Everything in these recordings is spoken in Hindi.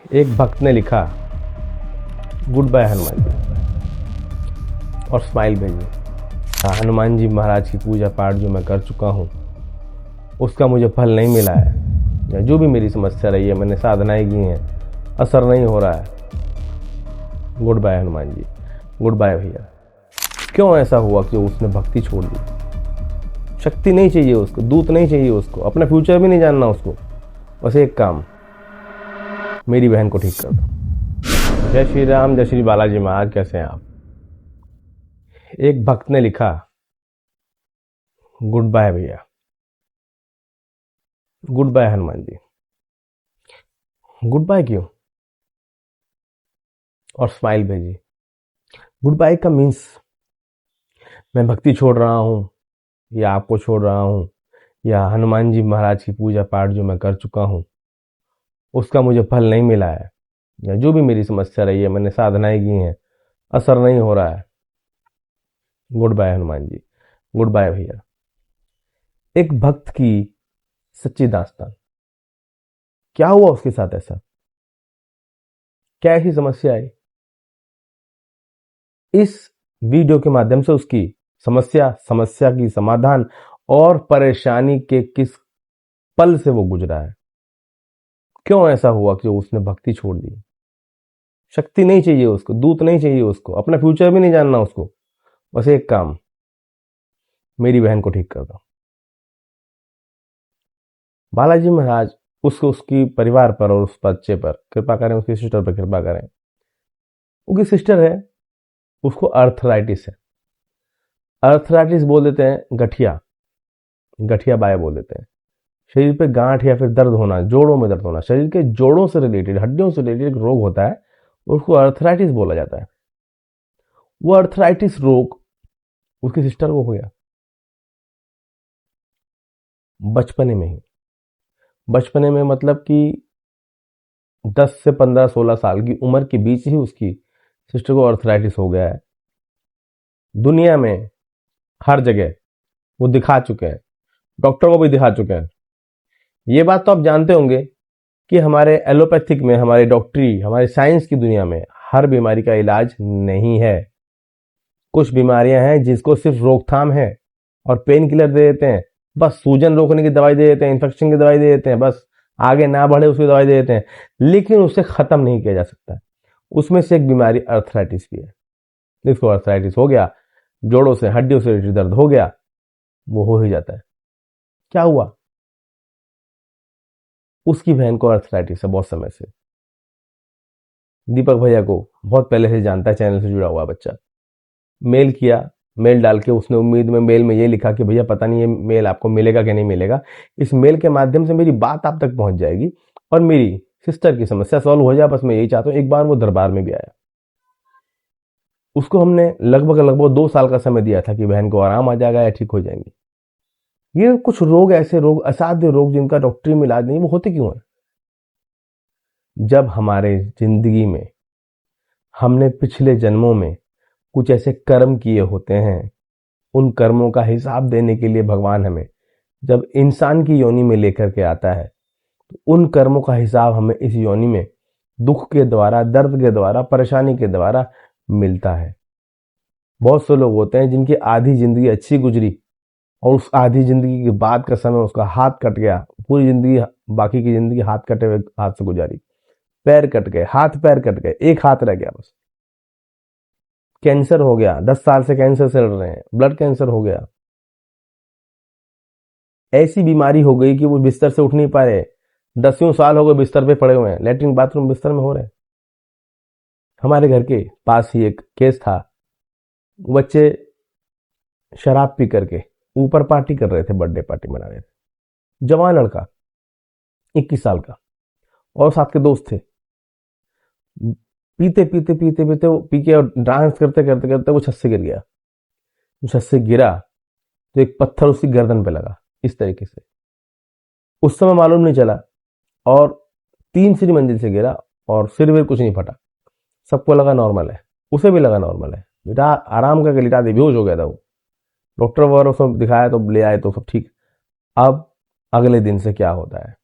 एक भक्त ने लिखा, गुड बाय हनुमान जी, और स्माइल भेजी। हनुमान जी महाराज की पूजा पाठ जो मैं कर चुका हूँ उसका मुझे फल नहीं मिला है, या जो भी मेरी समस्या रही है, मैंने साधनाएं की हैं, असर नहीं हो रहा है। Good bye Hanuman ji, good bye भैया। क्यों ऐसा हुआ कि उसने भक्ति छोड़ दी? शक्ति नहीं चाहिए उसको, दूत नहीं चाहिए उसको, अपना फ्यूचर भी नहीं जानना उसको। बस एक काम, मेरी बहन को ठीक कर दो। जय श्री राम, जय श्री बालाजी महाराज। कैसे हैं आप? एक भक्त ने लिखा, गुड बाय भैया, good bye Hanuman ji. Good bye क्यों? और स्माइल भेजी। गुड बाय का मीन्स मैं भक्ति छोड़ रहा हूँ, या आपको छोड़ रहा हूँ, या हनुमान जी महाराज की पूजा पाठ जो मैं कर चुका हूँ उसका मुझे फल नहीं मिला है, या जो भी मेरी समस्या रही है, मैंने साधनाएं की हैं, असर नहीं हो रहा है। Good bye Hanuman ji, good bye भैया। एक भक्त की सच्ची दास्तान। क्या हुआ उसके साथ ऐसा? क्या ऐसी समस्या आई? इस वीडियो के माध्यम से उसकी समस्या की समाधान और परेशानी के किस पल से वो गुजरा है, क्यों ऐसा हुआ कि उसने भक्ति छोड़ दी। शक्ति नहीं चाहिए उसको, दूत नहीं चाहिए उसको, अपना फ्यूचर भी नहीं जानना उसको। बस एक काम, मेरी बहन को ठीक कर दो। बालाजी महाराज उसकी परिवार पर और उस बच्चे पर कृपा करें, उसकी सिस्टर पर कृपा करें। उनकी सिस्टर है, उसको अर्थराइटिस है। अर्थराइटिस बोल देते हैं गठिया, गठिया बाय बोल देते हैं। शरीर पे गांठ या फिर दर्द होना, जोड़ों में दर्द होना, शरीर के जोड़ों से रिलेटेड, हड्डियों से रिलेटेड एक रोग होता है, उसको अर्थराइटिस बोला जाता है। वो अर्थराइटिस रोग उसकी सिस्टर को हो गया बचपने में ही। बचपने में मतलब कि 10 से 15 16 साल की उम्र के बीच ही उसकी सिस्टर को अर्थराइटिस हो गया है। दुनिया में हर जगह वो दिखा चुके हैं, डॉक्टर को भी दिखा चुके हैं। ये बात तो आप जानते होंगे कि हमारे एलोपैथिक में, हमारे डॉक्टरी, हमारे साइंस की दुनिया में हर बीमारी का इलाज नहीं है। कुछ बीमारियां हैं जिसको सिर्फ रोकथाम है और पेन किलर दे देते हैं, बस सूजन रोकने की दवाई दे देते हैं, इन्फेक्शन की दवाई दे देते हैं, बस आगे ना बढ़े उसकी दवाई दे देते हैं, लेकिन उसे खत्म नहीं किया जा सकता। उसमें से एक बीमारी अर्थराइटिस भी है। जिसको अर्थराइटिस हो गया, जोड़ों से, हड्डियों से रिलेटेड दर्द हो गया, वो हो ही जाता है। क्या हुआ? उसकी बहन को अर्थराइटिस है बहुत समय से। दीपक भैया को बहुत पहले से जानता है, चैनल से जुड़ा हुआ बच्चा। मेल किया, मेल डाल के उसने उम्मीद में मेल में ये लिखा कि भैया पता नहीं ये मेल आपको मिलेगा कि नहीं मिलेगा, इस मेल के माध्यम से मेरी बात आप तक पहुंच जाएगी और मेरी सिस्टर की समस्या सॉल्व हो जाए, बस मैं यही चाहता हूँ। एक बार वो दरबार में भी आया। उसको हमने लगभग 2 साल का समय दिया था कि बहन को आराम आ जाएगा या ठीक हो जाएंगी। ये कुछ रोग, ऐसे रोग, असाध्य रोग जिनका डॉक्टरी में इलाज नहीं, वो होते क्यों है? जब हमारे जिंदगी में हमने पिछले जन्मों में कुछ ऐसे कर्म किए होते हैं, उन कर्मों का हिसाब देने के लिए भगवान हमें जब इंसान की योनि में लेकर के आता है, तो उन कर्मों का हिसाब हमें इस योनि में दुख के द्वारा, दर्द के द्वारा, परेशानी के द्वारा मिलता है। बहुत से लोग होते हैं जिनकी आधी जिंदगी अच्छी गुजरी और उस आधी जिंदगी के बाद का समय उसका हाथ कट गया, पूरी जिंदगी, बाकी की जिंदगी हाथ कटे हुए हाथ से गुजारी। पैर कट गए, हाथ पैर कट गए, एक हाथ रह गया बस। कैंसर हो गया, 10 साल से कैंसर से लड़ रहे हैं, ब्लड कैंसर हो गया। ऐसी बीमारी हो गई कि वो बिस्तर से उठ नहीं पा रहे, 10 साल हो गए बिस्तर पे पड़े हुए हैं, लेटरिन बाथरूम बिस्तर में हो रहे हैं। हमारे घर के पास ही एक केस था, बच्चे शराब पी करके ऊपर पार्टी कर रहे थे, बर्थडे पार्टी मना रहे थे। जवान लड़का, 21 साल का, और साथ के दोस्त थे। पीते पीते पीते पीते वो पी के और डांस करते करते करते वो छत से गिर गया। छत से गिरा तो एक पत्थर उसकी गर्दन पे लगा इस तरीके से। उस समय मालूम नहीं चला और 3 मंजिल से गिरा और सिर में कुछ नहीं फटा। सबको लगा नॉर्मल है, उसे भी लगा नॉर्मल है। बेटा आराम करके लिटा दे, बेहोश हो गया था वो। डॉक्टर वगैरह सब दिखाया तो ले आए तो सब ठीक। अब अगले दिन से क्या होता है,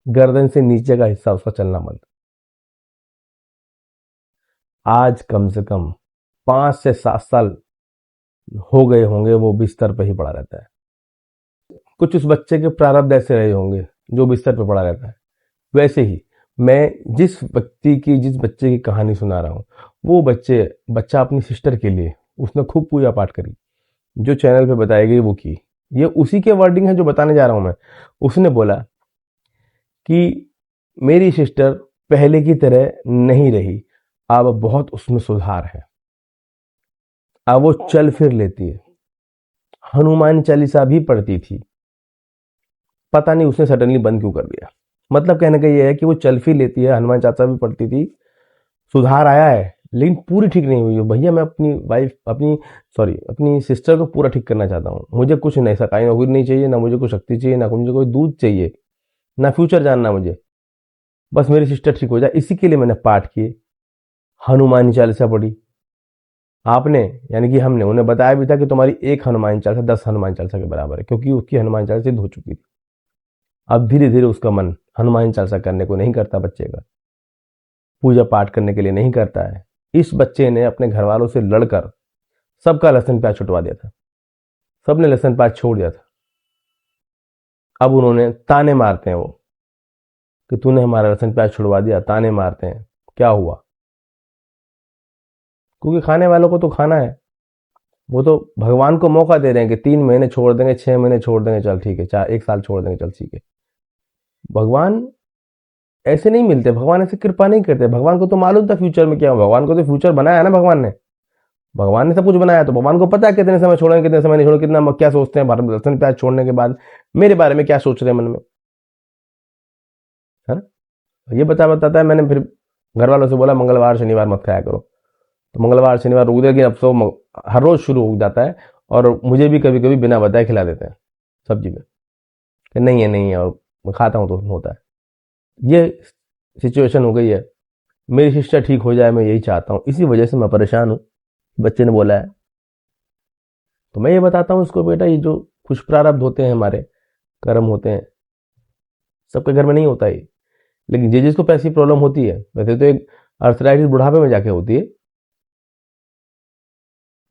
गर्दन से नीचे का हिस्सा उसका चलना बंद। आज कम से कम 5 से 7 साल हो गए होंगे वो बिस्तर पर ही पड़ा रहता है। कुछ उस बच्चे के प्रारब्ध ऐसे रहे होंगे जो बिस्तर पर पड़ा रहता है। वैसे ही मैं जिस बच्चे की कहानी सुना रहा हूँ, वो बच्चा अपनी सिस्टर के लिए उसने खूब पूजा पाठ करी, जो चैनल पे बताई गई वो की। ये उसी के वर्डिंग है जो बताने जा रहा हूं मैं। उसने बोला कि मेरी सिस्टर पहले की तरह नहीं रही, अब बहुत उसमें सुधार है, अब वो चल फिर लेती है, हनुमान चालीसा भी पढ़ती थी, पता नहीं उसने सडनली बंद क्यों कर दिया। मतलब कहने का ये है कि वो चल फिर लेती है, हनुमान चालीसा भी पढ़ती थी, सुधार आया है, लेकिन पूरी ठीक नहीं हुई है। भैया मैं अपनी सिस्टर को पूरा ठीक करना चाहता हूँ। मुझे कुछ नहीं, सरकारी नौकरी नहीं चाहिए, ना मुझे कोई शक्ति चाहिए, ना मुझे कोई दूध चाहिए, ना फ्यूचर जानना मुझे, बस मेरी सिस्टर ठीक हो जाए। इसी के लिए मैंने पाठ किए, हनुमान चालीसा पढ़ी। आपने यानी कि हमने उन्हें बताया भी था कि तुम्हारी एक हनुमान चालीसा 10 हनुमान चालीसा के बराबर है, क्योंकि उसकी हनुमान चालीसा सिद्ध हो चुकी थी। अब धीरे धीरे उसका मन हनुमान चालीसा करने को नहीं करता, बच्चे का पूजा पाठ करने के लिए नहीं करता है। इस बच्चे ने अपने घर वालों से लड़कर सबका लहसन प्याज छुटवा दिया था, सबने लहसन प्याज छोड़ दिया था। अब उन्होंने ताने मारते हैं वो कि तूने हमारा लहसन प्याज छुड़वा दिया, ताने मारते हैं क्या हुआ, क्योंकि खाने वालों को तो खाना है। वो तो भगवान को मौका दे रहे हैं कि 3 महीने छोड़ देंगे, 6 महीने छोड़ देंगे, चल ठीक है, 1 साल छोड़ देंगे, चल ठीक है। भगवान ऐसे नहीं मिलते, भगवान ऐसे कृपा नहीं करते। भगवान को तो मालूम था फ्यूचर में क्या हो, भगवान को तो फ्यूचर बनाया ना भगवान ने सब कुछ बनाया, तो भगवान को पता है कितने समय छोड़ेंगे, कितने समय नहीं छोड़ेंगे, कितना क्या सोचते हैं, भारत लहसन प्याज छोड़ने के बाद मेरे बारे में क्या सोच रहे हैं मन में, है ना। ये बताता है। मैंने फिर घर वालों से बोला मंगलवार शनिवार मत खाया करो, तो मंगलवार शनिवार रुक देगी, अब तो हर रोज शुरू हो जाता है। और मुझे भी कभी कभी बिना बताए खिला देते हैं सब्जी में कि नहीं है, और मैं खाता हूँ तो होता है। ये सिचुएशन हो गई है। मेरी सिस्टर ठीक हो जाए, मैं यही चाहता हूँ, इसी वजह से मैं परेशान हूँ। बच्चे ने बोला है तो मैं ये बताता हूँ उसको, बेटा ये जो कुछ प्रारब्ध होते हैं, हमारे कर्म होते हैं, सबके घर में नहीं होता है। लेकिन जिसको पैसी प्रॉब्लम होती है, वैसे तो एक अर्थराइटिस बुढ़ापे में जाके होती है,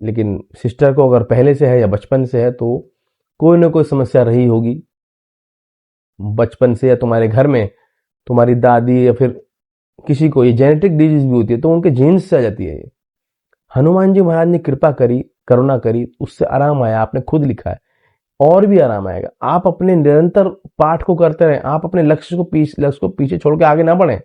लेकिन सिस्टर को अगर पहले से है या बचपन से है तो कोई ना कोई समस्या रही होगी बचपन से, या तुम्हारे घर में तुम्हारी दादी या फिर किसी को ये जेनेटिक डिजीज भी होती है, तो उनके जीन्स से आ जाती है। ये हनुमान जी महाराज ने कृपा करी, करुणा करी, उससे आराम आया। आपने खुद लिखा है, और भी आराम आएगा। आप अपने निरंतर पाठ को करते रहें, आप अपने लक्ष्य को पीछे छोड़ के आगे ना बढ़ें,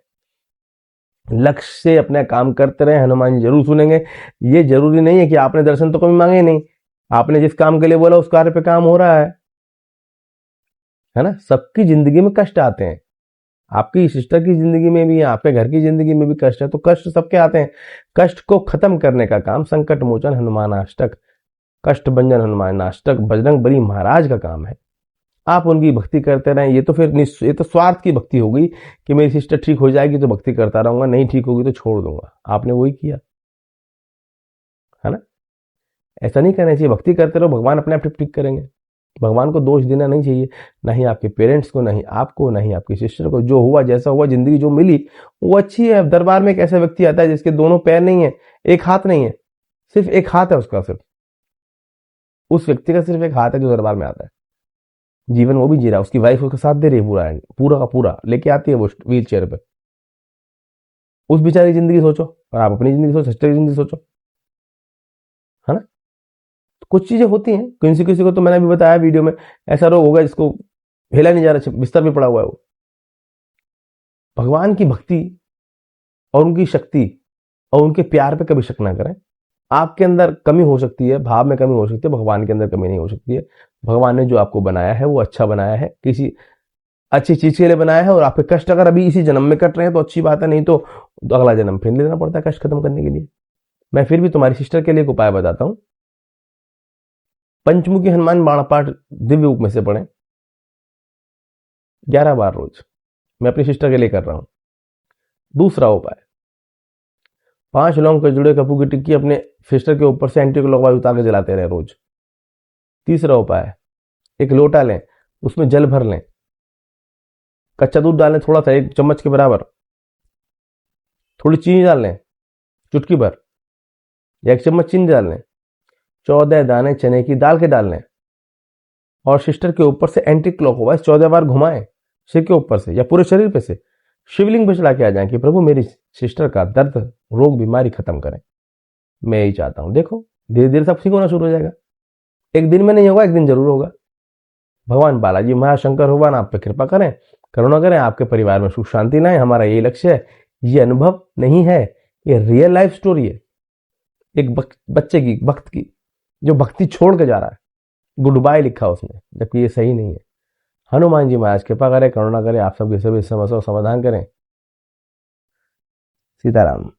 लक्ष्य से अपना काम करते रहें, हनुमान जी जरूर सुनेंगे। ये जरूरी नहीं है कि आपने दर्शन तो कभी मांगे नहीं, आपने जिस काम के लिए बोला उस कार्य पे काम हो रहा है ना। सबकी जिंदगी में कष्ट आते हैं, आपकी सिस्टर की जिंदगी में भी है, आपके घर की जिंदगी में भी कष्ट है, तो कष्ट सबके आते हैं। कष्ट को खत्म करने का काम संकट मोचन हनुमान अष्टक, कष्ट भंजन हनुमान अष्टक बजरंग बली महाराज का काम है। आप उनकी भक्ति करते रहें। ये तो स्वार्थ की भक्ति हो गई कि मेरी सिस्टर ठीक हो जाएगी तो भक्ति करता रहूंगा, नहीं ठीक होगी तो छोड़ दूंगा। आपने वही किया है ना। ऐसा नहीं करना चाहिए, भक्ति करते रहो, भगवान अपने आप ठीक करेंगे। भगवान को दोष देना नहीं चाहिए, ना ही आपके पेरेंट्स को, ना ही आपको, ना ही आपकी सिस्टर को। जो हुआ, जैसा हुआ, जिंदगी जो मिली वो अच्छी है। दरबार में एक ऐसा व्यक्ति आता है जिसके दोनों पैर नहीं है, एक हाथ नहीं है, सिर्फ एक हाथ है उसका, सिर्फ उस व्यक्ति का सिर्फ एक हाथ है जो दरबार में आता है। जीवन वो भी जी रहा है, उसकी वाइफ उसका साथ दे रही है, पूरा का पूरा लेके आती है वो व्हील चेयर पे। उस बेचारी जिंदगी सोचो, और आप अपनी जिंदगी सोचो, सिस्टर की जिंदगी सोचो, है ना। तो कुछ चीजें होती हैं, किसी किसी को तो मैंने भी बताया वीडियो में, ऐसा रोग होगा जिसको हिला नहीं जा रहा, बिस्तर पे पड़ा हुआ है वो। भगवान की भक्ति और उनकी शक्ति और उनके प्यार पे कभी शक ना करें। आपके अंदर कमी हो सकती है, भाव में कमी हो सकती है, भगवान के अंदर कमी नहीं हो सकती है। भगवान ने जो आपको बनाया है वो अच्छा बनाया है, किसी अच्छी चीज के लिए बनाया है। और आपके कष्ट अगर अभी इसी जन्म में कट रहे हैं तो अच्छी बात है, नहीं तो अगला जन्म फिर लेना पड़ता है कष्ट खत्म करने के लिए। मैं फिर भी तुम्हारी सिस्टर के लिए एक उपाय बताता हूं। पंचमुखी हनुमान बाण पाठ दिव्य रूप में से पढ़ें 11 बार रोज। मैं अपनी सिस्टर के लिए कर रहा हूं। दूसरा उपाय, 5 लौंग के जुड़े कपूर की टिक्की अपने सिस्टर के ऊपर से एंटी क्लॉकवाइज उतार के जलाते रहे रोज। तीसरा उपाय, एक लोटा लें, उसमें जल भर लें, कच्चा दूध डालें थोड़ा सा, 1 चम्मच के बराबर, थोड़ी चीनी डाल लें, चुटकी भर, 1 चम्मच चीनी डाल लें, 14 दाने चने की दाल के डाल लें और सिस्टर के ऊपर से एंटी क्लॉकवाइज 14 बार घुमाएं, सिर के ऊपर से या पूरे शरीर पे से शिवलिंग पे चढ़ा के आ जाएं कि प्रभु मेरी सिस्टर का दर्द, रोग, बीमारी खत्म करें। मैं यही चाहता हूं। देखो धीरे धीरे सब ठीक होना शुरू हो जाएगा। एक दिन में नहीं होगा, एक दिन जरूर होगा। भगवान बालाजी महाशंकर भगवान आप पे कृपा करें, करुणा करें, आपके परिवार में सुख शांति लाएं। हमारा यही लक्ष्य है। ये अनुभव नहीं है, ये रियल लाइफ स्टोरी है। एक बच्चे की, भक्त की, जो भक्ति छोड़ के जा रहा है, गुड बाय लिखा उसने, जबकि ये सही नहीं है। हनुमान जी महाराज कृपा करें, करुणा करें, आप सबके सभी समस्याओं समाधान करें। सीताराम।